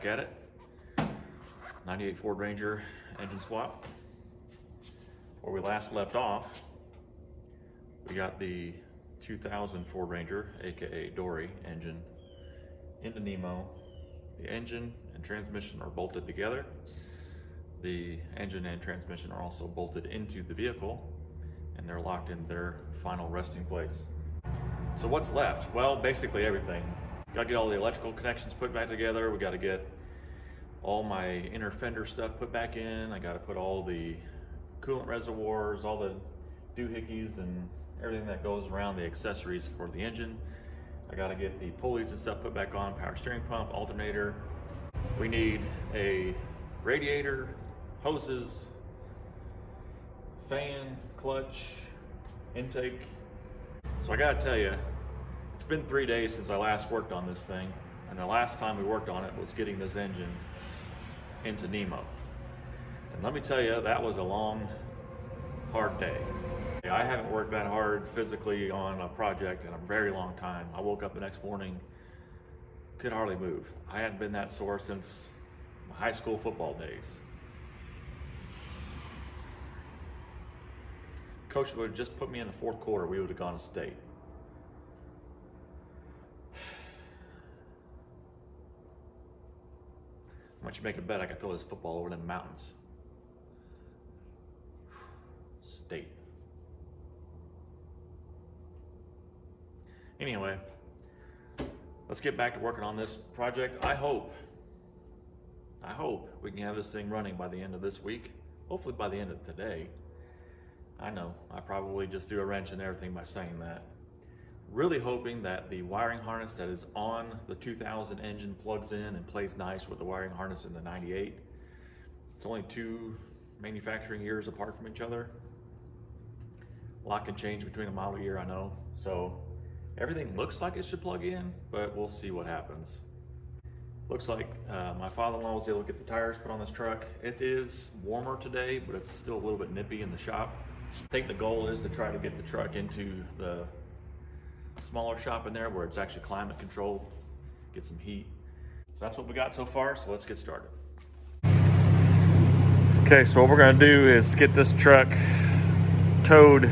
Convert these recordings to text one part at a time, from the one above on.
back at it. 98 Ford Ranger engine swap. Where we last left off, we got the 2000 Ford Ranger, aka Dory, engine into Nemo. The engine and transmission are bolted together. The engine and transmission are also bolted into the vehicle, and they're locked in their final resting place. So what's left? Well, basically everything. Got to get all the electrical connections put back together. We got to get all my inner fender stuff put back in. I got to put all the coolant reservoirs, all the doohickeys and everything that goes around the accessories for the engine. I got to get the pulleys and stuff put back on, power steering pump, alternator. We need a radiator, hoses, fan, clutch, intake. So I gotta tell you, it's been 3 days since I last worked on this thing, and the last time we worked on it was getting this engine into Nemo. And let me tell you, that was a long, hard day. I haven't worked that hard physically on a project in a very long time. I woke up the next morning, could hardly move. I hadn't been that sore since my high school football days. Coach would have just put me in the fourth quarter, we would have gone to state. Why don't you make a bet I could throw this football over in the mountains? State. Anyway, let's get back to working on this project. I hope we can have this thing running by the end of this week. Hopefully by the end of today. I know, I probably just threw a wrench in everything by saying that. Really hoping that the wiring harness that is on the 2000 engine plugs in and plays nice with the wiring harness in the 98. It's only 2 manufacturing years apart from each other. A lot can change between a model year, I know. So everything looks like it should plug in, but we'll see what happens. Looks like my father-in-law was able to get the tires put on this truck. It is warmer today, but it's still a little bit nippy in the shop. I think the goal is to try to get the truck into the smaller shop in there where it's actually climate controlled, get some heat. So that's what we got so far, so let's get started. Okay, so what we're gonna do is get this truck towed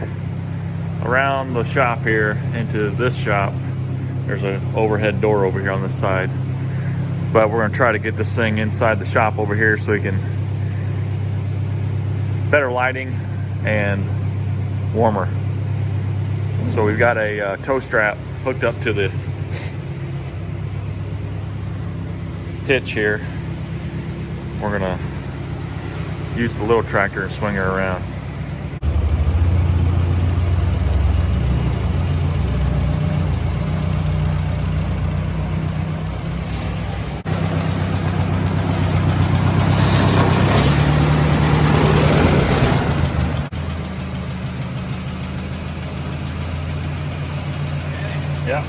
around the shop here into this shop. There's an overhead door over here on this side. But we're gonna try to get this thing inside the shop over here so we can better lighting and warmer. So we've got a tow strap hooked up to the hitch here. We're gonna use the little tractor and swing her around. Yeah.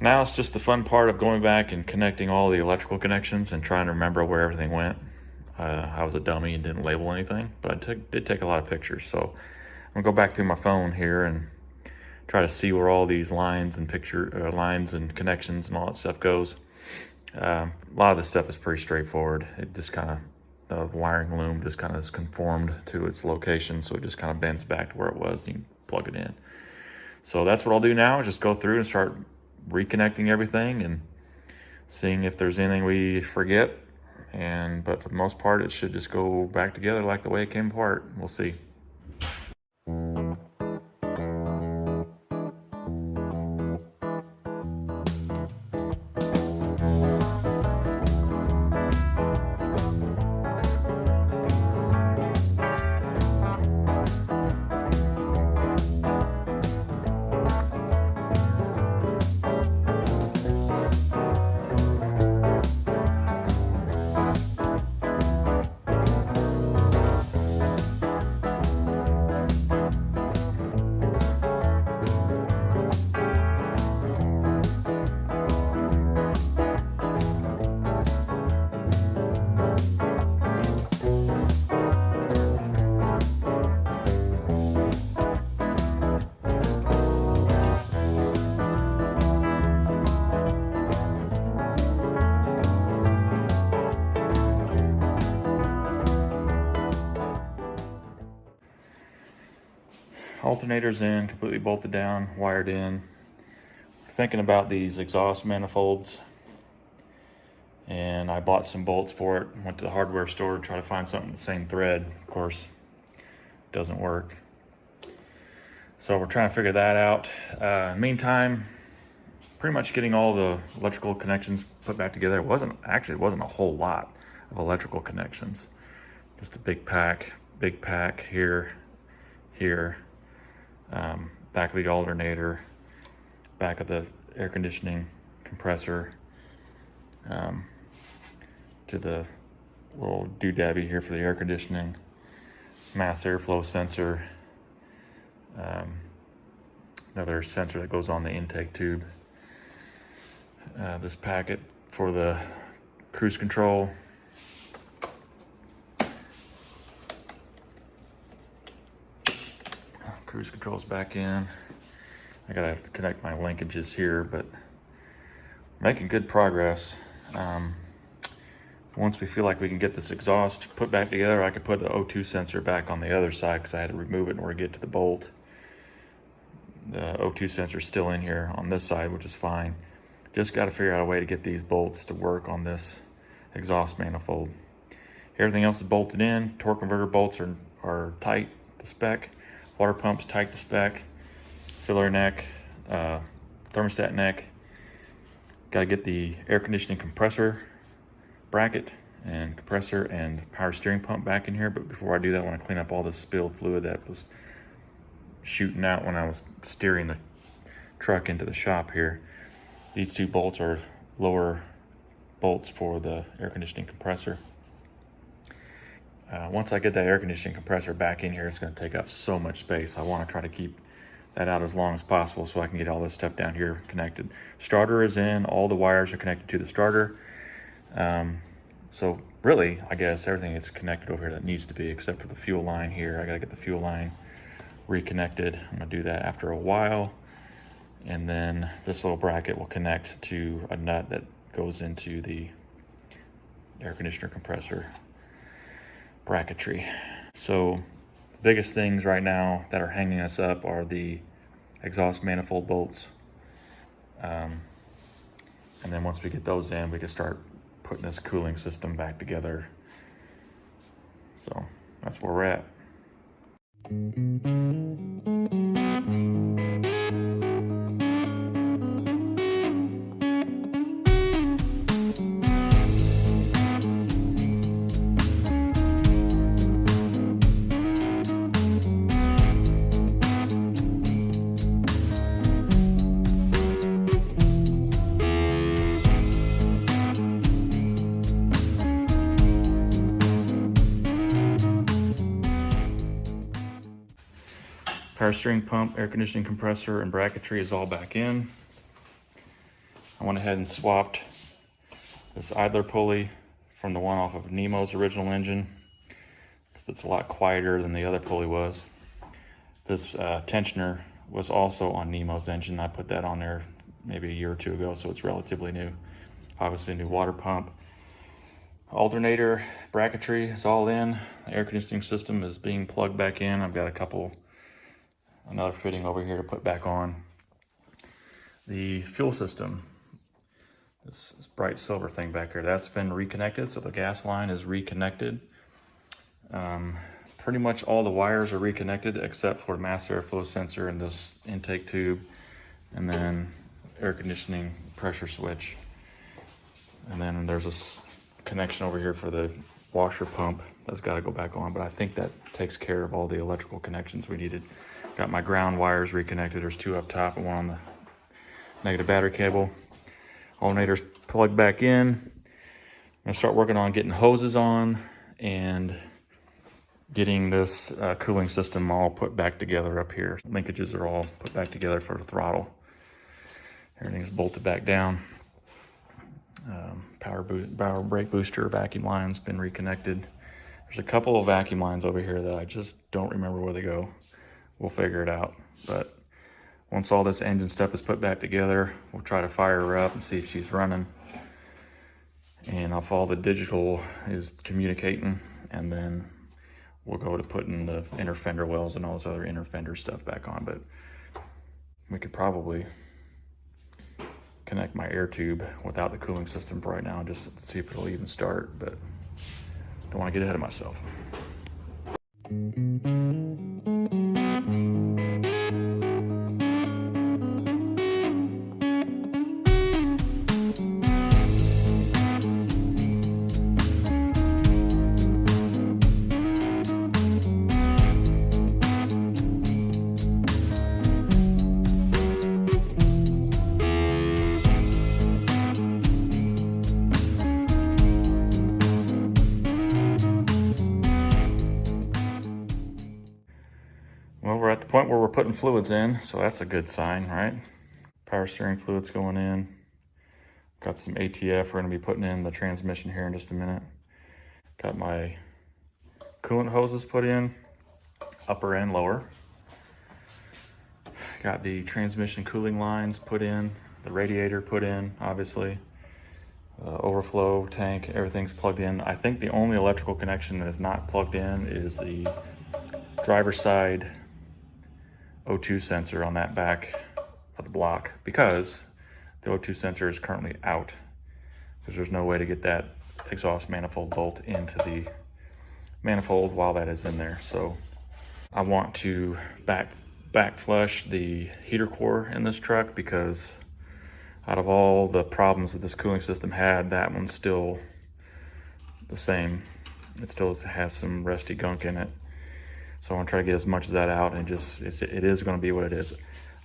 Now it's just the fun part of going back and connecting all the electrical connections and trying to remember where everything went. I was a dummy and didn't label anything, but I did take a lot of pictures. So I'm gonna go back through my phone here and try to see where all these lines and lines and connections and all that stuff goes. A lot of this stuff is pretty straightforward. It just kind of, the wiring loom just kind of is conformed to its location, so it just kind of bends back to where it was and you can plug it in. So that's what I'll do now, is just go through and start reconnecting everything and seeing if there's anything we forget. But for the most part, it should just go back together like the way it came apart. We'll see. Alternator's in, completely bolted down, wired in. Thinking about these exhaust manifolds, and I bought some bolts for it. Went to the hardware store to try to find something with the same thread. Of course, it doesn't work. So we're trying to figure that out. Meantime, pretty much getting all the electrical connections put back together. It wasn't a whole lot of electrical connections. Just a big pack here, back of the alternator, back of the air conditioning compressor, to the little doodabby here for the air conditioning, mass airflow sensor, another sensor that goes on the intake tube, this packet for the cruise control, cruise control's back in. I gotta connect my linkages here, but making good progress. Once we feel like we can get this exhaust put back together, I could put the O2 sensor back on the other side because I had to remove it in order to get to the bolt. The O2 sensor is still in here on this side, which is fine. Just got to figure out a way to get these bolts to work on this exhaust manifold. Everything else is bolted in. Torque converter bolts are tight to spec. Water pump's tight to spec. Filler neck, thermostat neck. Got to get the air conditioning compressor bracket and compressor and power steering pump back in here. But before I do that, I want to clean up all this spilled fluid that was shooting out when I was steering the truck into the shop here. These two bolts are lower bolts for the air conditioning compressor. Once I get that air conditioning compressor back in here, it's going to take up so much space. I want to try to keep that out as long as possible so I can get all this stuff down here connected. Starter is in, all the wires are connected to the starter. So really, I guess everything is connected over here that needs to be, except for the fuel line here. I gotta get the fuel line reconnected. I'm gonna do that after a while. And then this little bracket will connect to a nut that goes into the air conditioner compressor bracketry. So the biggest things right now that are hanging us up are the exhaust manifold bolts. And then once we get those in, we can start putting this cooling system back together. So that's where we're at. Power steering pump, air conditioning compressor, and bracketry is all back in. I went ahead and swapped this idler pulley from the one off of Nemo's original engine because it's a lot quieter than the other pulley was. This tensioner was also on Nemo's engine. I put that on there maybe a year or two ago, so it's relatively new. Obviously a new water pump. Alternator, bracketry is all in. The air conditioning system is being plugged back in. I've got another fitting over here to put back on. The fuel system, this bright silver thing back here, that's been reconnected, so the gas line is reconnected. Pretty much all the wires are reconnected except for mass airflow sensor and this intake tube, and then air conditioning pressure switch. And then there's a connection over here for the washer pump that's got to go back on, but I think that takes care of all the electrical connections we needed. Got my ground wires reconnected. There's two up top and one on the negative battery cable. Alternator's plugged back in. I'm gonna start working on getting hoses on and getting this cooling system all put back together up here. Linkages are all put back together for the throttle. Everything's bolted back down. Power brake booster vacuum line's been reconnected. There's a couple of vacuum lines over here that I just don't remember where they go. We'll figure it out. But once all this engine stuff is put back together, we'll try to fire her up and see if she's running. And if all the digital is communicating, and then we'll go to putting the inner fender wells and all this other inner fender stuff back on. But we could probably connect my air tube without the cooling system for right now, just to see if it'll even start, but don't want to get ahead of myself. Well, we're at the point where we're putting fluids in, so that's a good sign, right? Power steering fluids going in. Got some ATF we're gonna be putting in the transmission here in just a minute. Got my coolant hoses put in, upper and lower. Got the transmission cooling lines put in, the radiator put in, obviously. Overflow tank, everything's plugged in. I think the only electrical connection that is not plugged in is the driver's side O2 sensor on that back of the block, because the O2 sensor is currently out, because there's no way to get that exhaust manifold bolt into the manifold while that is in there. So I want to back flush the heater core in this truck, because out of all the problems that this cooling system had, that one's still the same. It still has some rusty gunk in it. So I want to try to get as much of that out, and just it is going to be what it is.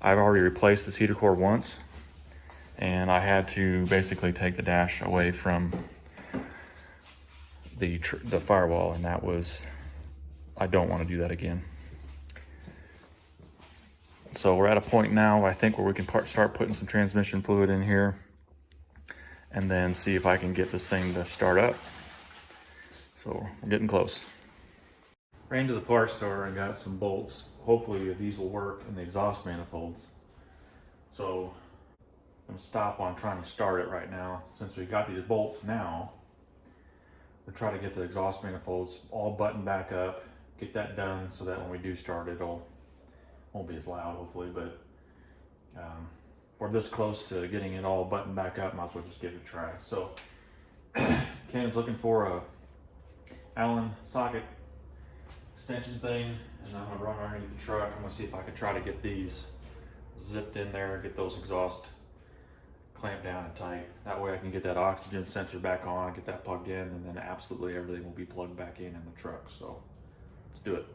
I've already replaced this heater core once, and I had to basically take the dash away from the firewall, and that was, I don't want to do that again. So we're at a point now, I think, where we can start putting some transmission fluid in here, and then see if I can get this thing to start up. So we're getting close. Ran to the parts store and got some bolts. Hopefully these will work in the exhaust manifolds. So I'm gonna stop on trying to start it right now. Since we got these bolts now, we'll try to get the exhaust manifolds all buttoned back up, get that done so that when we do start it, won't be as loud, hopefully, but we're this close to getting it all buttoned back up, might as well just give it a try. So Ken's looking for a Allen socket extension thing, and I'm gonna run underneath the truck. I'm gonna see if I can try to get these zipped in there, get those exhaust clamped down and tight. That way I can get that oxygen sensor back on, get that plugged in, and then absolutely everything will be plugged back in the truck. So let's do it.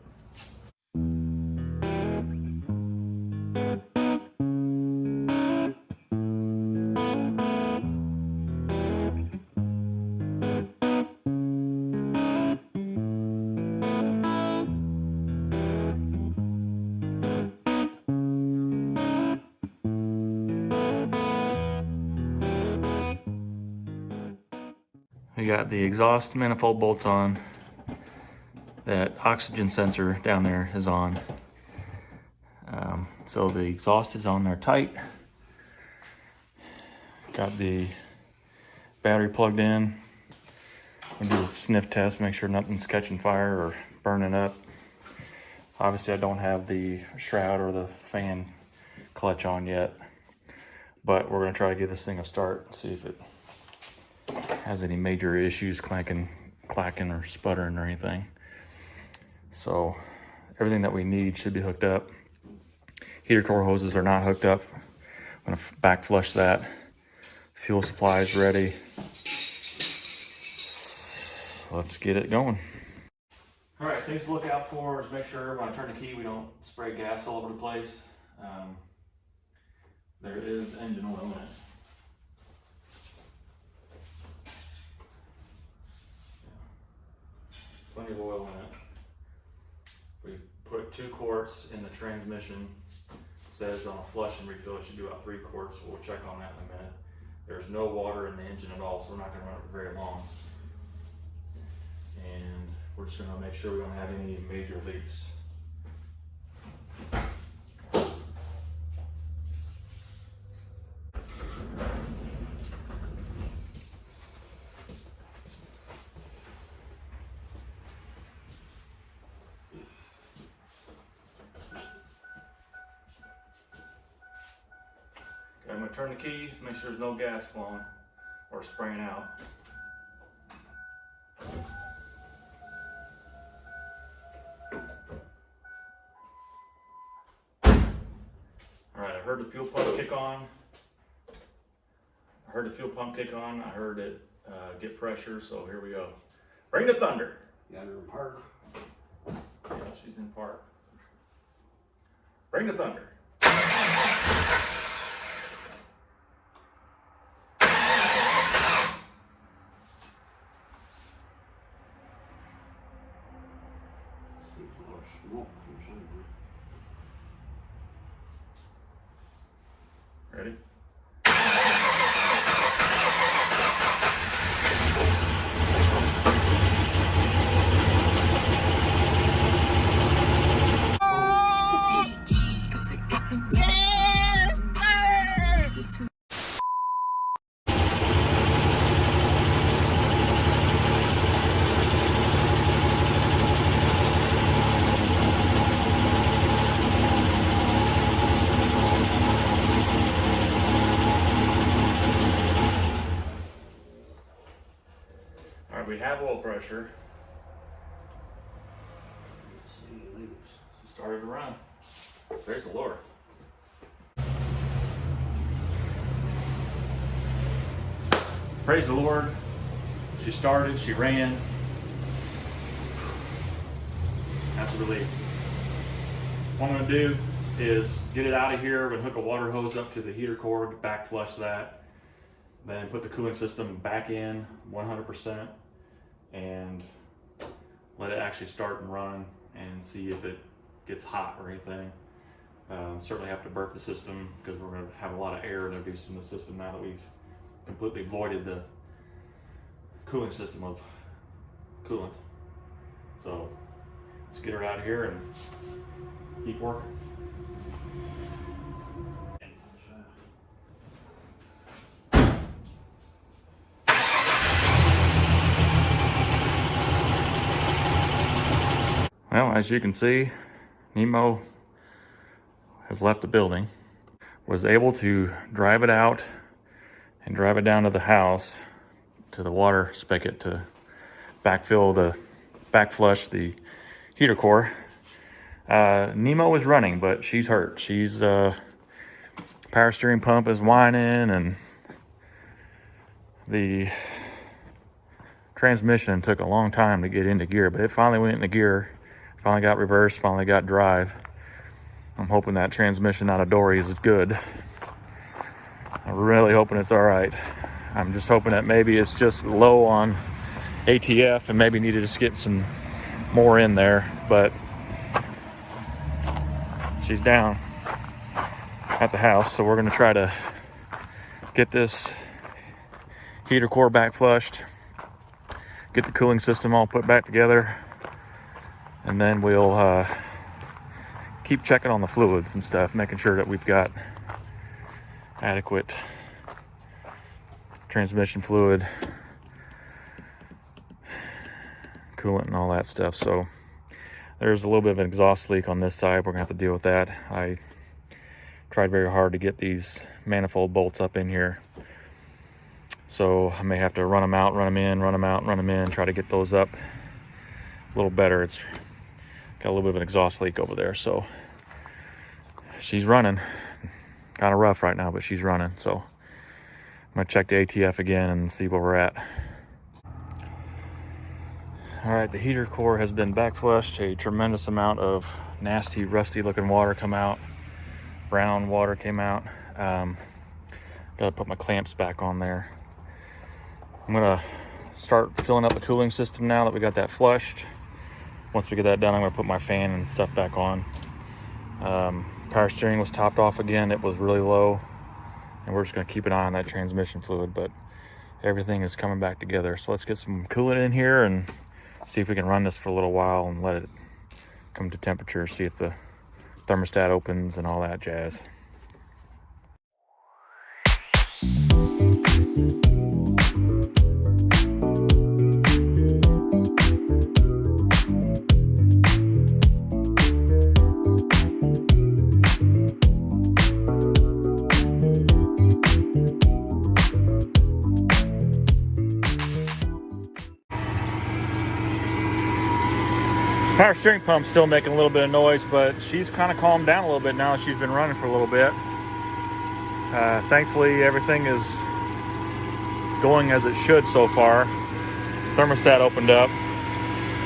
We got the exhaust manifold bolts on. That oxygen sensor down there is on. So the exhaust is on there tight. Got the battery plugged in. We'll do a sniff test, make sure nothing's catching fire or burning up. Obviously I don't have the shroud or the fan clutch on yet, but we're gonna try to give this thing a start and see if it has any major issues, clacking or sputtering or anything. So everything that we need should be hooked up. Heater core hoses are not hooked up. I'm gonna back flush that. Fuel supply is ready. Let's get it going. All right, things to look out for is make sure when I turn the key we don't spray gas all over the place. There is engine oil in it. Plenty of oil in it. We put 2 quarts in the transmission. It says on a flush and refill it should do about 3 quarts. We'll check on that in a minute. There's no water in the engine at all, so we're not going to run it for very long. And we're just going to make sure we don't have any major leaks. going to turn the key, make sure there's no gas flowing or spraying out. Alright, I heard the fuel pump kick on. I heard it get pressure, so here we go. Bring the thunder. Yeah, you're in park. Yeah, she's in park. Bring the thunder. Seems a lot of smoke from somewhere. Ready? Alright, we have oil pressure. See any leaks. She started to run. Praise the Lord. Praise the Lord. She started, she ran. That's a relief. What I'm going to do is get it out of here. We're going to hook a water hose up to the heater core, back flush that. Then put the cooling system back in 100% and let it actually start and run and see if it gets hot or anything. Certainly have to burp the system because we're going to have a lot of air introduced in the system now that we've completely voided the cooling system of coolant. So let's get her out of here and keep working. Well, as you can see, Nemo has left the building. Was able to drive it out and drive it down to the house, to the water spigot to backflush the heater core. Nemo is running, but she's hurt. She's power steering pump is whining, and the transmission took a long time to get into gear, but it finally went into gear. Finally got reversed, finally got drive. I'm hoping that transmission out of Dory is good. I'm really hoping it's all right. I'm just hoping that maybe it's just low on ATF and maybe needed to skip some more in there, but she's down at the house, so we're gonna try to get this heater core back flushed, get the cooling system all put back together, and then we'll keep checking on the fluids and stuff, making sure that we've got adequate transmission fluid, coolant, and all that stuff. So there's a little bit of an exhaust leak on this side. We're gonna have to deal with that. I tried very hard to get these manifold bolts up in here, so I may have to run them out, run them in, run them out, run them in, try to get those up a little better. It's got a little bit of an exhaust leak over there, so she's running. Kind of rough right now, but she's running. So I'm gonna check the ATF again and see where we're at. All right, the heater core has been back flushed. A tremendous amount of nasty, rusty looking water come out. Brown water came out. Gotta put my clamps back on there. I'm gonna start filling up the cooling system now that we got that flushed. Once we get that done, I'm gonna put my fan and stuff back on. Power steering was topped off again. It was really low, and we're just gonna keep an eye on that transmission fluid, but everything is coming back together. So let's get some coolant in here and see if we can run this for a little while and let it come to temperature, see if the thermostat opens and all that jazz. Power steering pump's still making a little bit of noise, but she's kind of calmed down a little bit now. She's been running for a little bit. Thankfully, everything is going as it should so far. Thermostat opened up,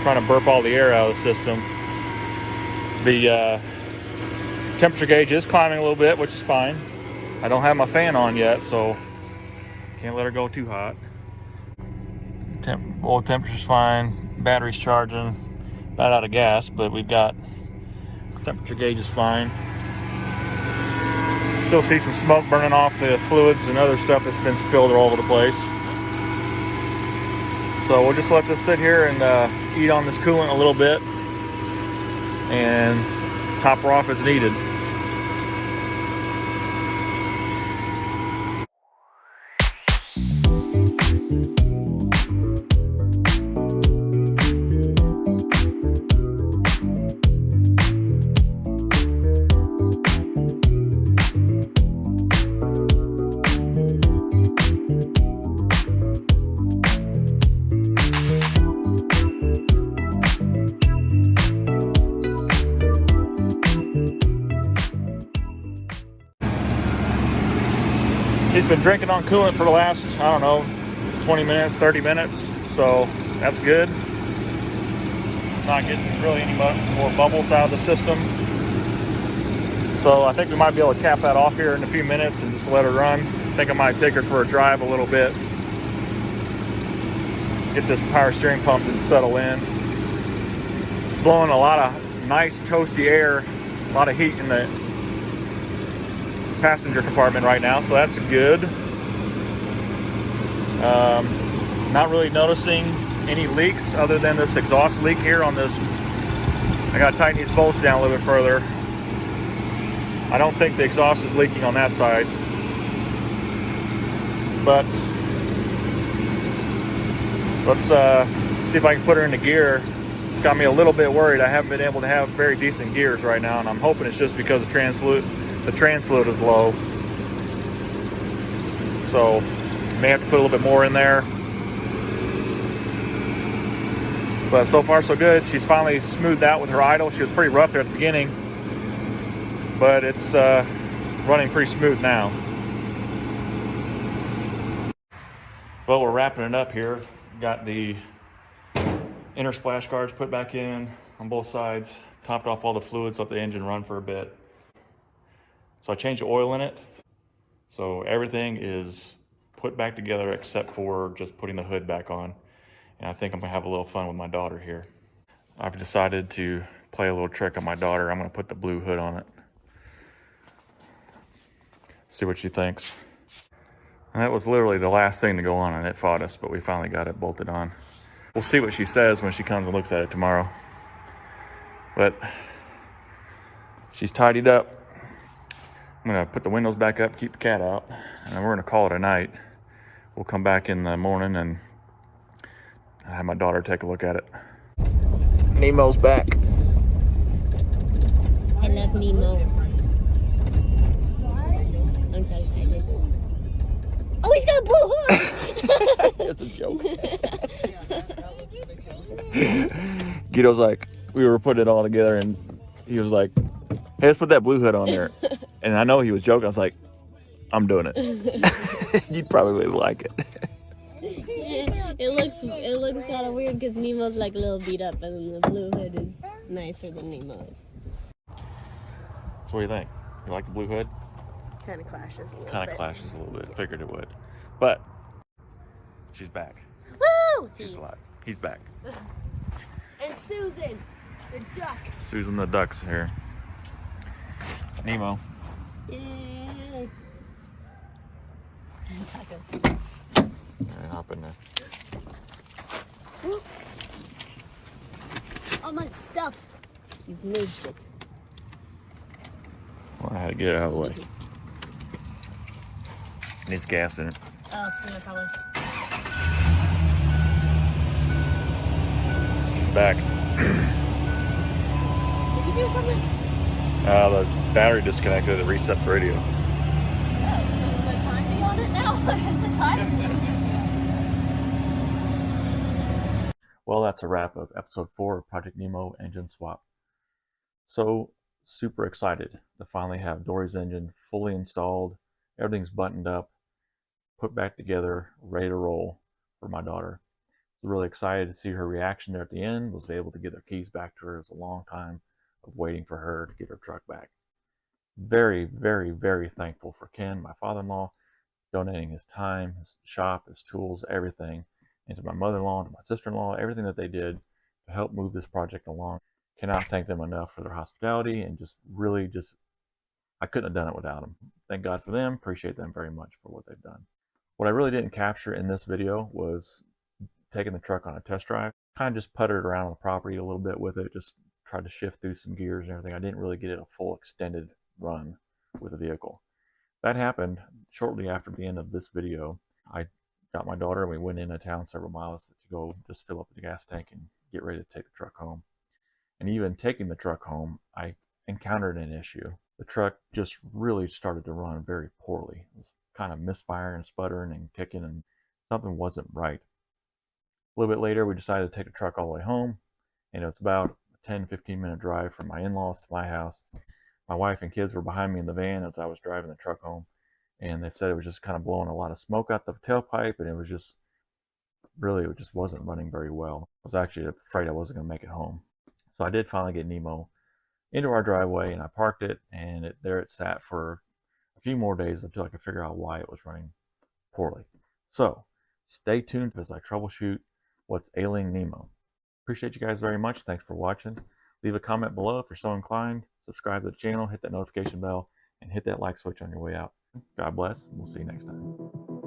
trying to burp all the air out of the system. The temperature gauge is climbing a little bit, which is fine. I don't have my fan on yet, so can't let her go too hot. Oil temperature's fine. Battery's charging. About out of gas, but we've got temperature gauge is fine. Still see some smoke burning off the fluids and other stuff that's been spilled all over the place. So we'll just let this sit here and eat on this coolant a little bit and top her off as needed. She's been drinking on coolant for the last, I don't know, 20 minutes, 30 minutes, so that's good. Not getting really any more bubbles out of the system. So I think we might be able to cap that off here in a few minutes and just let her run. I think I might take her for a drive a little bit. Get this power steering pump to settle in. It's blowing a lot of nice toasty air, a lot of heat in the passenger compartment right now, so that's good. Not really noticing any leaks other than this exhaust leak here on this. I gotta tighten these bolts down a little bit further. I don't think the exhaust is leaking on that side, but let's see if I can put her into gear. It's got me a little bit worried. I haven't been able to have very decent gears right now, and I'm hoping it's just because the trans fluid is low. So may have to put a little bit more in there. But so far so good. She's finally smoothed out with her idle. She was pretty rough there at the beginning, but it's running pretty smooth now. Well, we're wrapping it up here. Got the inner splash guards put back in on both sides. Topped off all the fluids, let the engine run for a bit. So I changed the oil in it. So everything is put back together except for just putting the hood back on. And I think I'm gonna have a little fun with my daughter here. I've decided to play a little trick on my daughter. I'm gonna put the blue hood on it. See what she thinks. And that was literally the last thing to go on, and it fought us, but we finally got it bolted on. We'll see what she says when she comes and looks at it tomorrow. But she's tidied up. I'm gonna put the windows back up, keep the cat out, and then we're gonna call it a night. We'll come back in the morning and have my daughter take a look at it. Nemo's back. I love Nemo. I'm so excited. Oh, he's got a blue hood! It's a joke. Guido's like, we were putting it all together, and he was like, hey, let's put that blue hood on there. And I know he was joking. I was like, I'm doing it. You'd probably like it. It looks kind of weird because Nemo's like a little beat up, and the blue hood is nicer than Nemo's. So what do you think? You like the blue hood? Kind of clashes a little bit. Kind of clashes a little bit. Figured it would. But she's back. Woo! She's alive. He's back. And Susan, the duck. Susan the duck's here. Nemo. Yay. All right, hop in there. All my stuff. You've moved it. Well, I had to get it out of the way. Needs gas in it. Oh, yeah, probably. She's back. Did you do something? The battery disconnected. It reset the radio. Oh, is the timing on it now? Is the time? Well, that's a wrap of episode 4 of Project Nemo Engine Swap. So super excited to finally have Dory's engine fully installed. Everything's buttoned up, put back together, ready to roll for my daughter. I was really excited to see her reaction there at the end. Was able to get her keys back to her. It was a long time of waiting for her to get her truck back. Very, very, very thankful for Ken, my father-in-law, donating his time, his shop, his tools, everything, and to my mother-in-law, and to my sister-in-law, everything that they did to help move this project along. Cannot thank them enough for their hospitality, and I couldn't have done it without them. Thank God for them. Appreciate them very much for what they've done. What I really didn't capture in this video was taking the truck on a test drive. Kind of just puttered around on the property a little bit with it, just tried to shift through some gears and everything. I didn't really get it a full extended run with the vehicle. That happened shortly after the end of this video. I got my daughter and we went into town several miles to go just fill up the gas tank and get ready to take the truck home. And even taking the truck home, I encountered an issue. The truck just really started to run very poorly. It was kind of misfiring and sputtering and ticking, and something wasn't right. A little bit later, we decided to take the truck all the way home, and it was about a 10-15 minute drive from my in-laws to my house. My wife and kids were behind me in the van as I was driving the truck home, and they said it was just kind of blowing a lot of smoke out the tailpipe, and it just wasn't running very well. I was actually afraid I wasn't going to make it home. So I did finally get Nemo into our driveway, and I parked it, and there it sat for a few more days until I could figure out why it was running poorly. So stay tuned as I troubleshoot what's ailing Nemo. Appreciate you guys very much. Thanks for watching. Leave a comment below if you're so inclined. Subscribe to the channel, hit that notification bell, and hit that like switch on your way out. God bless, and we'll see you next time.